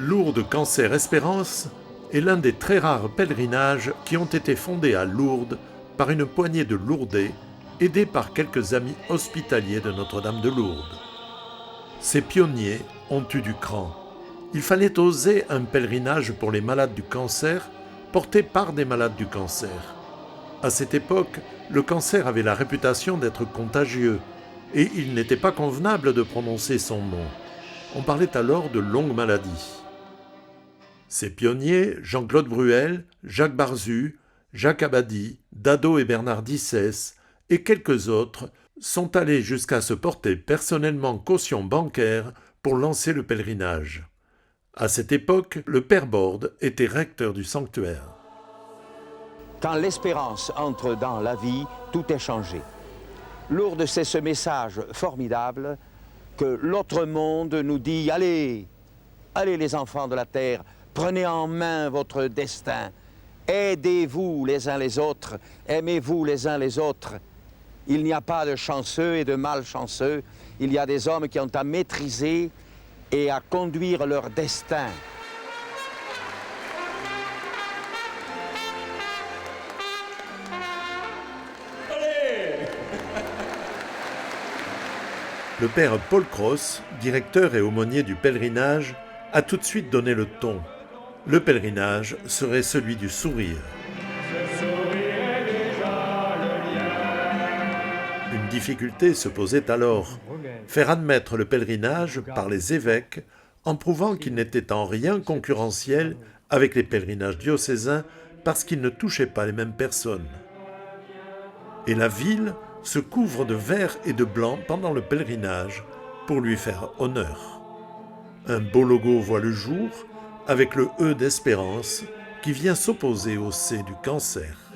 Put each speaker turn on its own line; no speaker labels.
Lourdes Cancer Espérance est l'un des très rares pèlerinages qui ont été fondés à Lourdes par une poignée de Lourdais, aidés par quelques amis hospitaliers de Notre-Dame de Lourdes. Ces pionniers ont eu du cran. Il fallait oser un pèlerinage pour les malades du cancer, porté par des malades du cancer. À cette époque, le cancer avait la réputation d'être contagieux, et il n'était pas convenable de prononcer son nom. On parlait alors de longue maladie. Ces pionniers, Jean-Claude Bruel, Jacques Barzu, Jacques Abadie, Dado et Bernard Dissès, et quelques autres, sont allés jusqu'à se porter personnellement caution bancaire pour lancer le pèlerinage. À cette époque, le père Borde était recteur du sanctuaire.
Quand l'espérance entre dans la vie, tout est changé. Lourdes, c'est ce message formidable que l'autre monde nous dit « Allez, allez les enfants de la terre, prenez en main votre destin, aidez-vous les uns les autres, aimez-vous les uns les autres. Il n'y a pas de chanceux et de malchanceux, il y a des hommes qui ont à maîtriser et à conduire leur destin. »
Le père Paul Cross, directeur et aumônier du pèlerinage, a tout de suite donné le ton. Le pèlerinage serait celui du sourire. Une difficulté se posait alors, faire admettre le pèlerinage par les évêques en prouvant qu'il n'était en rien concurrentiel avec les pèlerinages diocésains parce qu'il ne touchait pas les mêmes personnes. Et la ville se couvre de vert et de blanc pendant le pèlerinage pour lui faire honneur. Un beau logo voit le jour avec le E d'Espérance qui vient s'opposer au C du cancer.